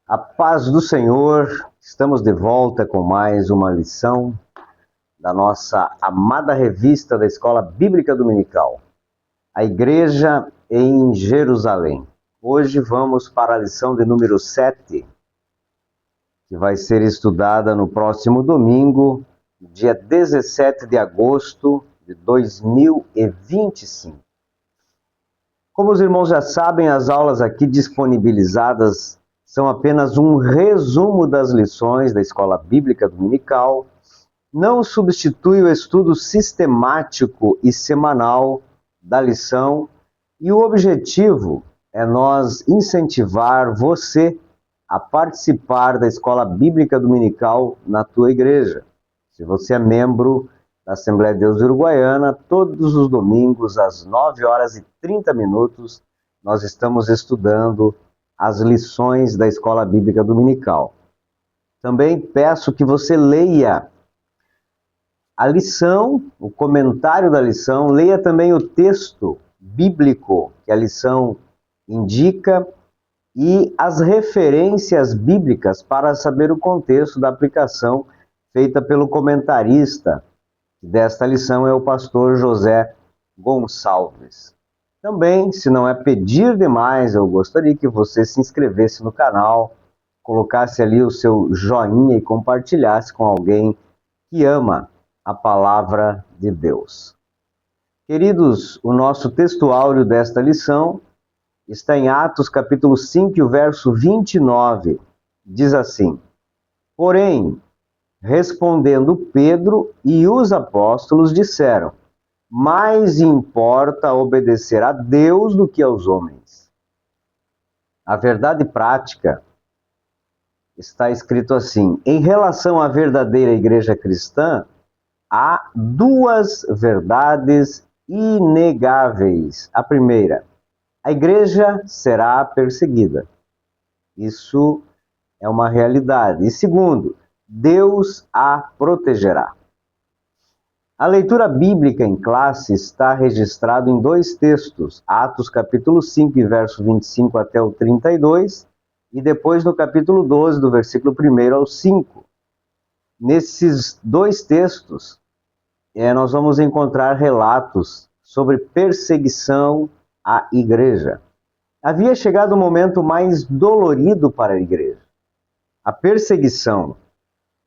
A paz do Senhor, estamos de volta com mais uma lição da nossa amada revista da Escola Bíblica Dominical, a Igreja em Jerusalém. Hoje vamos para a lição de número 7, que vai ser estudada no próximo domingo, dia 17 de agosto de 2025. Como os irmãos já sabem, as aulas aqui disponibilizadas são apenas um resumo das lições da Escola Bíblica Dominical, não substitui o estudo sistemático e semanal da lição, e o objetivo é nós incentivar você a participar da Escola Bíblica Dominical na tua igreja. Se você é membro da Assembleia de Deus Uruguaiana, todos os domingos, às 9h30, nós estamos estudando as lições da Escola Bíblica Dominical. Também peço que você leia a lição, o comentário da lição, leia também o texto bíblico que a lição indica e as referências bíblicas para saber o contexto da aplicação feita pelo comentarista desta lição é o pastor José Gonçalves. Também, se não é pedir demais, eu gostaria que você se inscrevesse no canal, colocasse ali o seu joinha e compartilhasse com alguém que ama a palavra de Deus. Queridos, o nosso texto áureo desta lição está em Atos capítulo 5, o verso 29. Diz assim: Porém, respondendo Pedro e os apóstolos disseram: mais importa obedecer a Deus do que aos homens. A verdade prática está escrito assim: em relação à verdadeira igreja cristã, há duas verdades inegáveis. A primeira, a igreja será perseguida. Isso é uma realidade. E segundo, Deus a protegerá. A leitura bíblica em classe está registrada em dois textos, Atos capítulo 5, verso 25 até o 32, e depois no capítulo 12, do versículo 1 ao 5. Nesses dois textos, nós vamos encontrar relatos sobre perseguição à igreja. Havia chegado o momento mais dolorido para a igreja, a perseguição.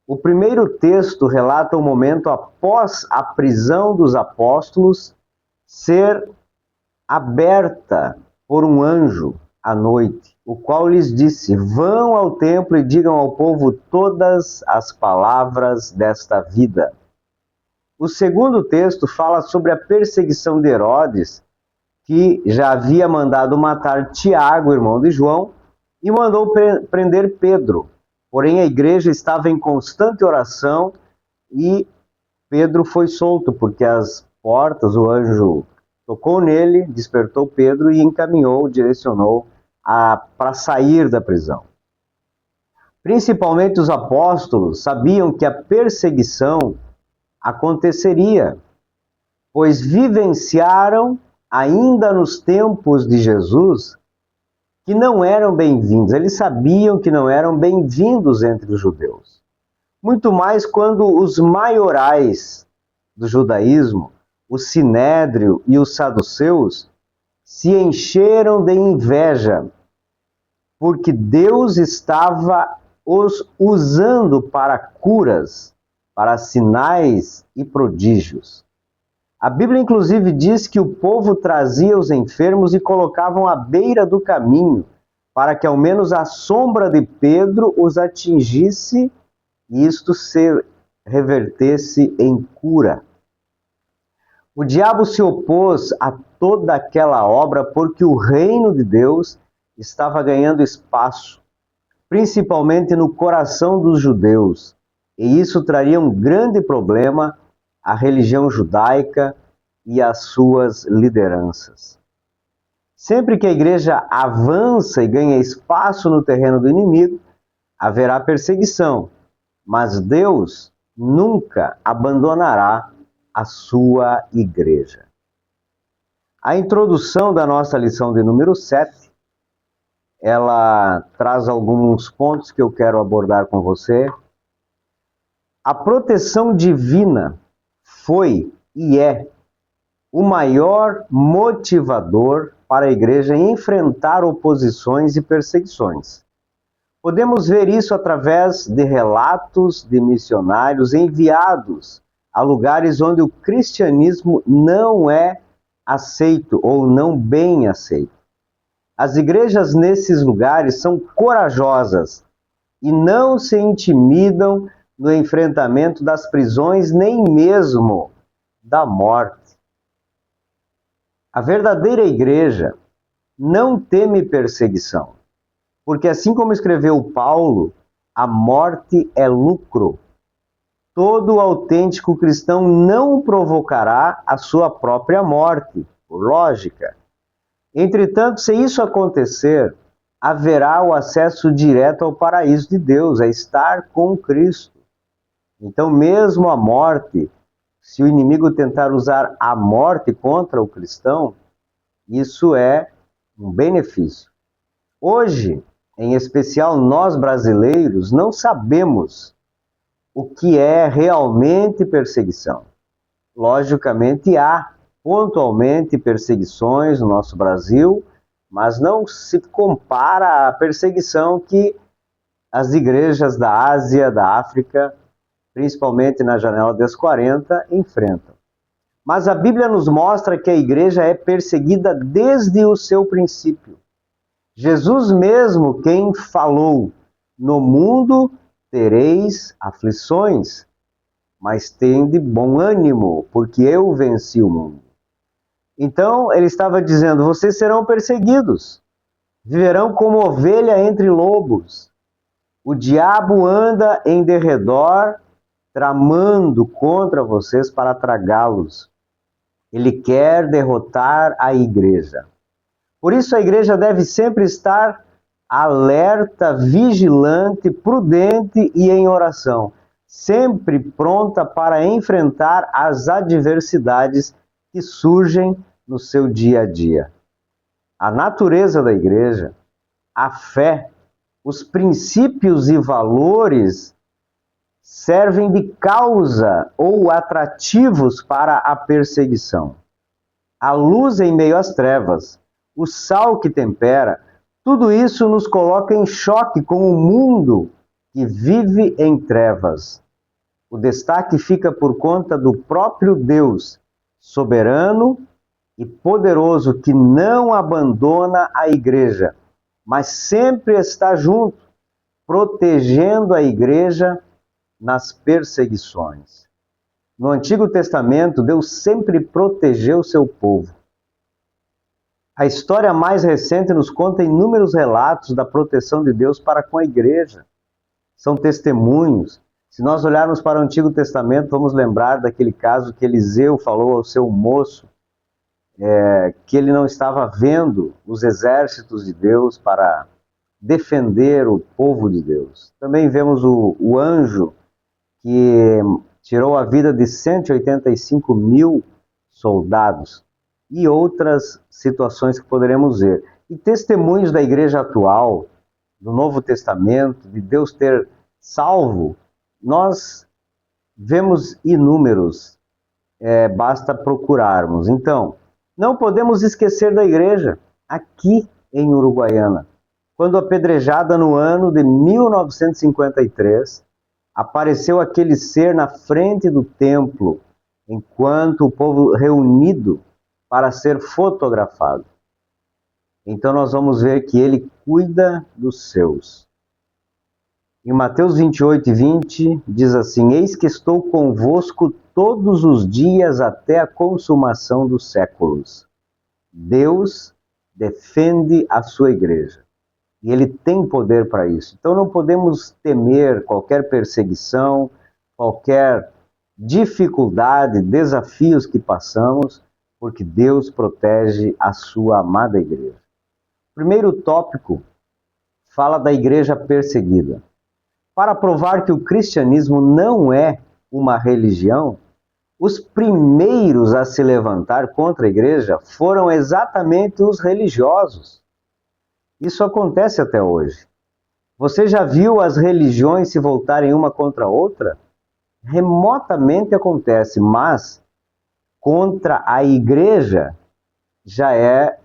O primeiro texto relata o momento após a prisão dos apóstolos ser aberta por um anjo à noite, o qual lhes disse: vão ao templo e digam ao povo todas as palavras desta vida. O segundo texto fala sobre a perseguição de Herodes, que já havia mandado matar Tiago, irmão de João, e mandou prender Pedro. Porém, a igreja estava em constante oração e Pedro foi solto, porque as portas, o anjo tocou nele, despertou Pedro e encaminhou, direcionou para sair da prisão. Principalmente os apóstolos sabiam que a perseguição aconteceria, pois vivenciaram, ainda nos tempos de Jesus, que não eram bem-vindos. Eles sabiam que não eram bem-vindos entre os judeus. Muito mais quando os maiorais do judaísmo, o sinédrio e os saduceus, se encheram de inveja, porque Deus estava os usando para curas, para sinais e prodígios. A Bíblia, inclusive, diz que o povo trazia os enfermos e colocavam à beira do caminho, para que ao menos a sombra de Pedro os atingisse e isto se revertesse em cura. O diabo se opôs a toda aquela obra porque o reino de Deus estava ganhando espaço, principalmente no coração dos judeus, e isso traria um grande problema à religião judaica e às suas lideranças. Sempre que a igreja avança e ganha espaço no terreno do inimigo, haverá perseguição, mas Deus nunca abandonará a sua igreja. A introdução da nossa lição de número 7 ela traz alguns pontos que eu quero abordar com você. A proteção divina foi e é o maior motivador para a igreja enfrentar oposições e perseguições. Podemos ver isso através de relatos de missionários enviados a lugares onde o cristianismo não é aceito ou não bem aceito. As igrejas nesses lugares são corajosas e não se intimidam no enfrentamento das prisões, nem mesmo da morte. A verdadeira igreja não teme perseguição, porque assim como escreveu Paulo, a morte é lucro. Todo autêntico cristão não provocará a sua própria morte, por lógica. Entretanto, se isso acontecer, haverá o acesso direto ao paraíso de Deus, a estar com Cristo. Então, mesmo a morte, se o inimigo tentar usar a morte contra o cristão, isso é um benefício. Hoje, em especial nós brasileiros, não sabemos o que é realmente perseguição. Logicamente, há pontualmente perseguições no nosso Brasil, mas não se compara à perseguição que as igrejas da Ásia, da África, principalmente na janela dos 40, enfrentam. Mas a Bíblia nos mostra que a igreja é perseguida desde o seu princípio. Jesus mesmo quem falou: no mundo tereis aflições, mas tende bom ânimo, porque eu venci o mundo. Então ele estava dizendo: vocês serão perseguidos, viverão como ovelha entre lobos. O diabo anda em derredor, tramando contra vocês para tragá-los. Ele quer derrotar a igreja. Por isso a igreja deve sempre estar alerta, vigilante, prudente e em oração, sempre pronta para enfrentar as adversidades que surgem no seu dia a dia. A natureza da igreja, a fé, os princípios e valores servem de causa ou atrativos para a perseguição. A luz em meio às trevas, o sal que tempera, tudo isso nos coloca em choque com o mundo que vive em trevas. O destaque fica por conta do próprio Deus, soberano e poderoso, que não abandona a igreja, mas sempre está junto, protegendo a igreja nas perseguições. No Antigo Testamento, Deus sempre protegeu seu povo. A história mais recente nos conta inúmeros relatos da proteção de Deus para com a igreja. São testemunhos. Se nós olharmos para o Antigo Testamento, vamos lembrar daquele caso que Eliseu falou ao seu moço, que ele não estava vendo os exércitos de Deus para defender o povo de Deus. Também vemos o anjo que tirou a vida de 185 mil soldados e outras situações que poderemos ver. E testemunhos da igreja atual, do Novo Testamento, de Deus ter salvo, nós vemos inúmeros, basta procurarmos. Então, não podemos esquecer da igreja aqui em Uruguaiana. Quando apedrejada no ano de 1953, apareceu aquele ser na frente do templo, enquanto o povo reunido para ser fotografado. Então nós vamos ver que ele cuida dos seus. Em Mateus 28:20 diz assim: eis que estou convosco todos os dias até a consumação dos séculos. Deus defende a sua igreja. E ele tem poder para isso. Então não podemos temer qualquer perseguição, qualquer dificuldade, desafios que passamos, porque Deus protege a sua amada igreja. O primeiro tópico fala da igreja perseguida. Para provar que o cristianismo não é uma religião, os primeiros a se levantar contra a igreja foram exatamente os religiosos. Isso acontece até hoje. Você já viu as religiões se voltarem uma contra a outra? Remotamente acontece, mas contra a igreja já é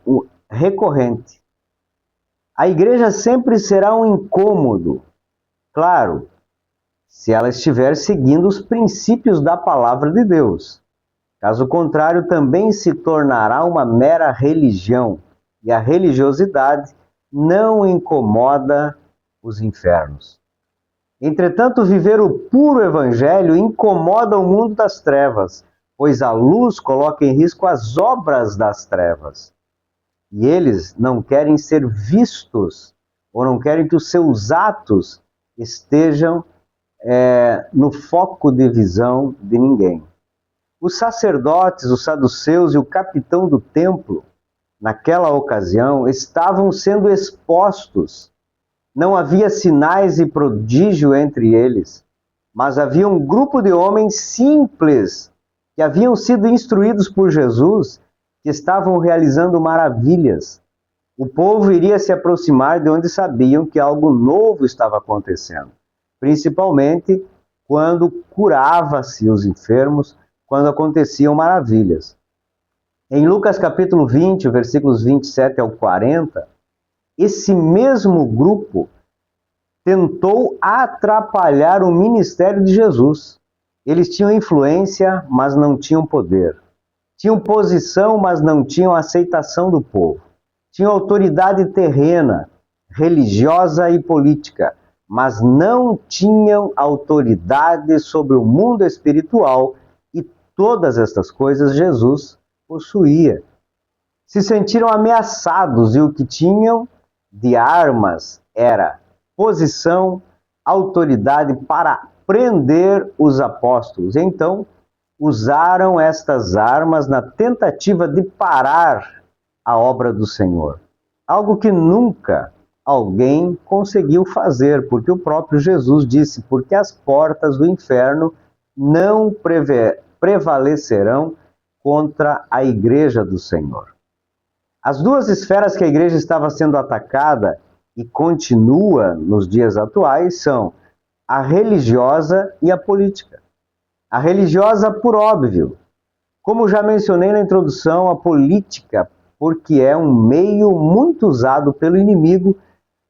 recorrente. A igreja sempre será um incômodo, claro, se ela estiver seguindo os princípios da palavra de Deus. Caso contrário, também se tornará uma mera religião, e a religiosidade não incomoda os infernos. Entretanto, viver o puro evangelho incomoda o mundo das trevas, pois a luz coloca em risco as obras das trevas. E eles não querem ser vistos, ou não querem que os seus atos estejam no foco de visão de ninguém. Os sacerdotes, os saduceus e o capitão do templo, naquela ocasião, estavam sendo expostos. Não havia sinais e prodígio entre eles, mas havia um grupo de homens simples que haviam sido instruídos por Jesus, que estavam realizando maravilhas. O povo iria se aproximar de onde sabiam que algo novo estava acontecendo, principalmente quando curava-se os enfermos, quando aconteciam maravilhas. Em Lucas capítulo 20, versículos 27 ao 40, esse mesmo grupo tentou atrapalhar o ministério de Jesus. Eles tinham influência, mas não tinham poder. Tinham posição, mas não tinham aceitação do povo. Tinham autoridade terrena, religiosa e política, mas não tinham autoridade sobre o mundo espiritual, e todas estas coisas Jesus possuía. Se sentiram ameaçados, e o que tinham de armas era posição, autoridade para prender os apóstolos. Então, usaram estas armas na tentativa de parar a obra do Senhor. Algo que nunca alguém conseguiu fazer, porque o próprio Jesus disse: porque as portas do inferno não prevalecerão contra a igreja do Senhor. As duas esferas que a igreja estava sendo atacada e continua nos dias atuais são a religiosa e a política. A religiosa, por óbvio. Como já mencionei na introdução, a política, porque é um meio muito usado pelo inimigo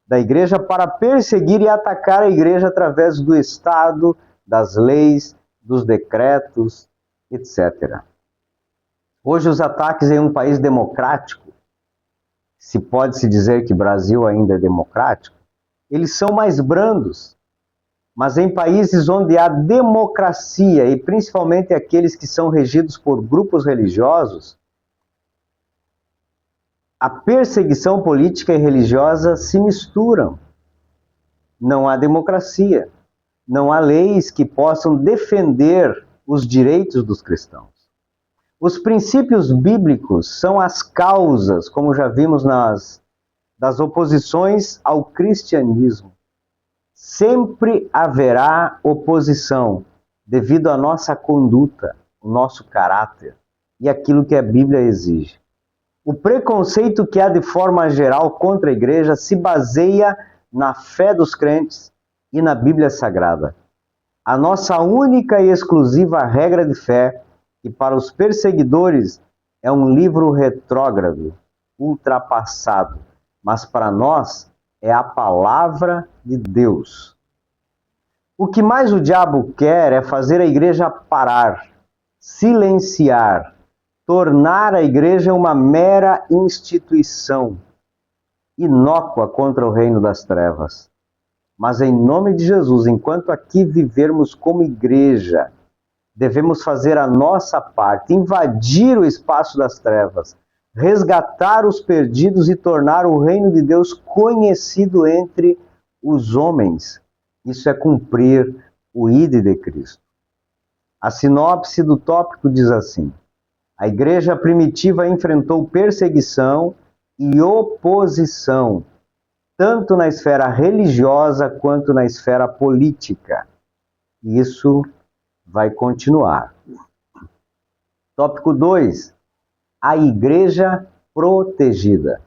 da igreja para perseguir e atacar a igreja através do Estado, das leis, dos decretos, etc. Hoje, os ataques em um país democrático, se pode-se dizer que o Brasil ainda é democrático, eles são mais brandos. Mas em países onde há democracia, e principalmente aqueles que são regidos por grupos religiosos, a perseguição política e religiosa se misturam. Não há democracia, não há leis que possam defender os direitos dos cristãos. Os princípios bíblicos são as causas, como já vimos das oposições ao cristianismo. Sempre haverá oposição devido à nossa conduta, o nosso caráter e aquilo que a Bíblia exige. O preconceito que há de forma geral contra a igreja se baseia na fé dos crentes e na Bíblia Sagrada. A nossa única e exclusiva regra de fé, que para os perseguidores é um livro retrógrado, ultrapassado, mas para nós é a palavra de Deus. O que mais o diabo quer é fazer a igreja parar, silenciar, tornar a igreja uma mera instituição, inócua contra o reino das trevas. Mas em nome de Jesus, enquanto aqui vivermos como igreja, devemos fazer a nossa parte, invadir o espaço das trevas, resgatar os perdidos e tornar o reino de Deus conhecido entre os homens. Isso é cumprir o ide de Cristo. A sinopse do tópico diz assim: a igreja primitiva enfrentou perseguição e oposição, tanto na esfera religiosa quanto na esfera política. Isso vai continuar. Tópico 2. A igreja protegida.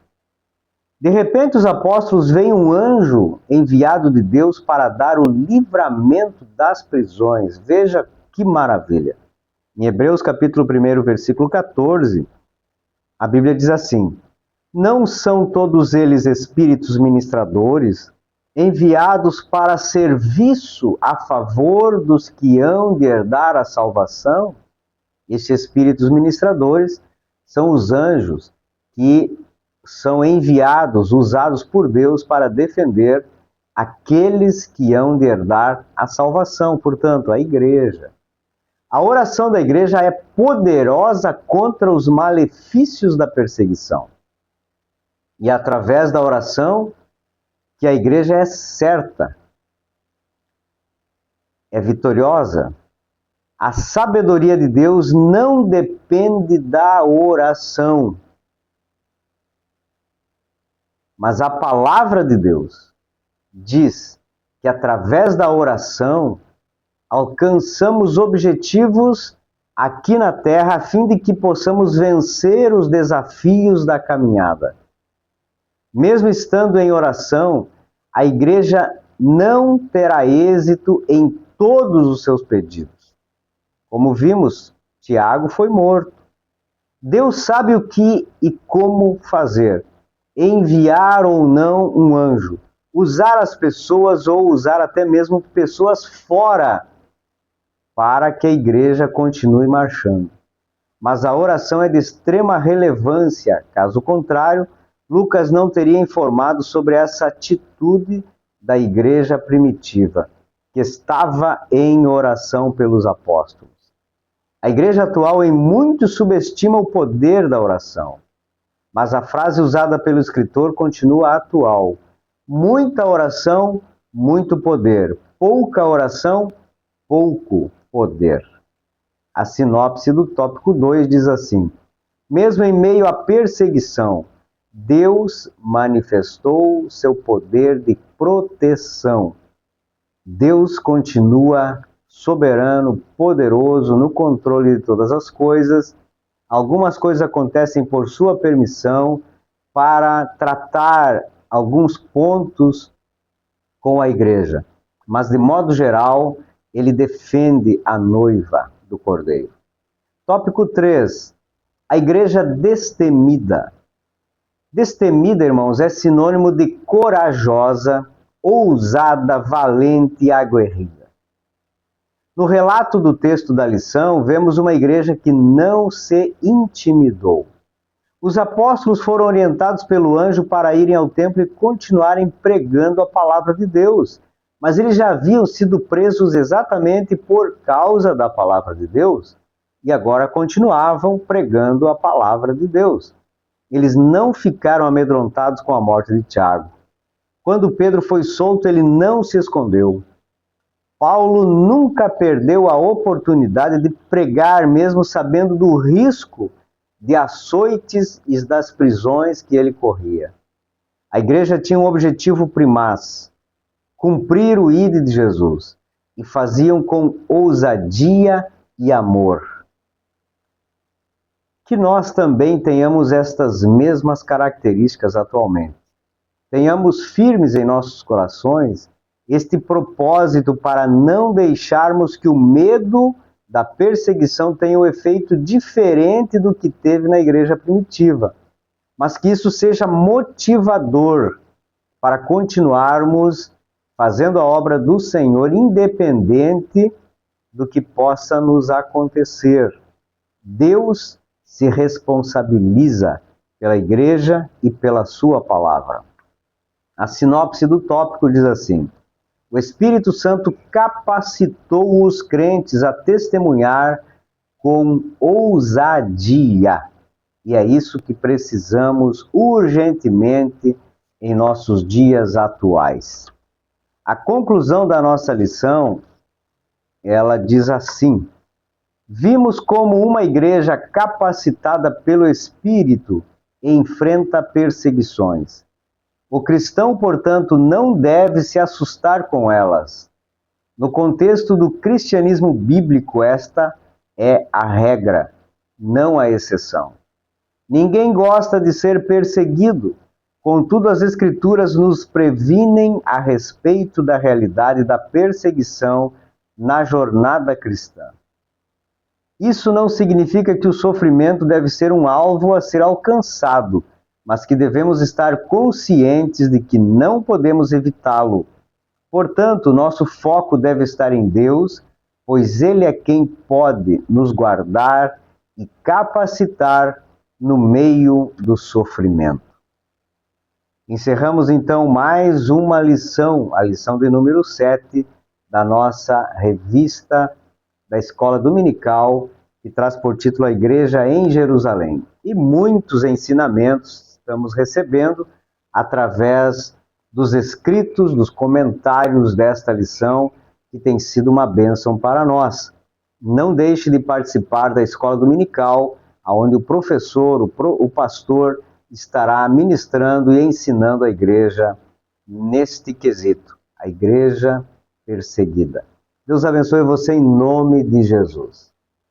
De repente, os apóstolos veem um anjo enviado de Deus para dar o livramento das prisões. Veja que maravilha. Em Hebreus capítulo 1, versículo 14, a Bíblia diz assim: não são todos eles espíritos ministradores, enviados para serviço a favor dos que hão de herdar a salvação? Esses espíritos ministradores são os anjos que são enviados, usados por Deus para defender aqueles que hão de herdar a salvação, portanto, a igreja. A oração da igreja é poderosa contra os malefícios da perseguição. E através da oração, que a igreja é certa, é vitoriosa. A sabedoria de Deus não depende da oração, mas a palavra de Deus diz que através da oração alcançamos objetivos aqui na terra a fim de que possamos vencer os desafios da caminhada. Mesmo estando em oração, a igreja não terá êxito em todos os seus pedidos. Como vimos, Tiago foi morto. Deus sabe o que e como fazer. Enviar ou não um anjo. Usar as pessoas ou usar até mesmo pessoas fora para que a igreja continue marchando. Mas a oração é de extrema relevância. Caso contrário, Lucas não teria informado sobre essa atitude da igreja primitiva, que estava em oração pelos apóstolos. A igreja atual em muito subestima o poder da oração, mas a frase usada pelo escritor continua atual. Muita oração, muito poder. Pouca oração, pouco poder. A sinopse do tópico 2 diz assim: mesmo em meio à perseguição, Deus manifestou seu poder de proteção. Deus continua soberano, poderoso, no controle de todas as coisas. Algumas coisas acontecem por sua permissão para tratar alguns pontos com a igreja. Mas, de modo geral, ele defende a noiva do Cordeiro. Tópico 3. A igreja destemida. Destemida, irmãos, é sinônimo de corajosa, ousada, valente e aguerrida. No relato do texto da lição, vemos uma igreja que não se intimidou. Os apóstolos foram orientados pelo anjo para irem ao templo e continuarem pregando a palavra de Deus. Mas eles já haviam sido presos exatamente por causa da palavra de Deus e agora continuavam pregando a palavra de Deus. Eles não ficaram amedrontados com a morte de Tiago. Quando Pedro foi solto, ele não se escondeu. Paulo nunca perdeu a oportunidade de pregar, mesmo sabendo do risco de açoites e das prisões que ele corria. A igreja tinha um objetivo primaz: cumprir o ide de Jesus, e faziam com ousadia e amor. Que nós também tenhamos estas mesmas características atualmente. Tenhamos firmes em nossos corações este propósito para não deixarmos que o medo da perseguição tenha um efeito diferente do que teve na igreja primitiva, mas que isso seja motivador para continuarmos fazendo a obra do Senhor, independente do que possa nos acontecer. Deus se responsabiliza pela igreja e pela sua palavra. A sinopse do tópico diz assim: o Espírito Santo capacitou os crentes a testemunhar com ousadia. E é isso que precisamos urgentemente em nossos dias atuais. A conclusão da nossa lição, ela diz assim: vimos como uma igreja capacitada pelo Espírito enfrenta perseguições. O cristão, portanto, não deve se assustar com elas. No contexto do cristianismo bíblico, esta é a regra, não a exceção. Ninguém gosta de ser perseguido. Contudo, as Escrituras nos previnem a respeito da realidade da perseguição na jornada cristã. Isso não significa que o sofrimento deve ser um alvo a ser alcançado, mas que devemos estar conscientes de que não podemos evitá-lo. Portanto, nosso foco deve estar em Deus, pois Ele é quem pode nos guardar e capacitar no meio do sofrimento. Encerramos então mais uma lição, a lição de número 7 da nossa revista da Escola Dominical, que traz por título A Igreja em Jerusalém. E muitos ensinamentos estamos recebendo através dos escritos, dos comentários desta lição, que tem sido uma bênção para nós. Não deixe de participar da Escola Dominical, onde o professor, o pastor, estará ministrando e ensinando a igreja neste quesito, a igreja perseguida. Deus abençoe você em nome de Jesus.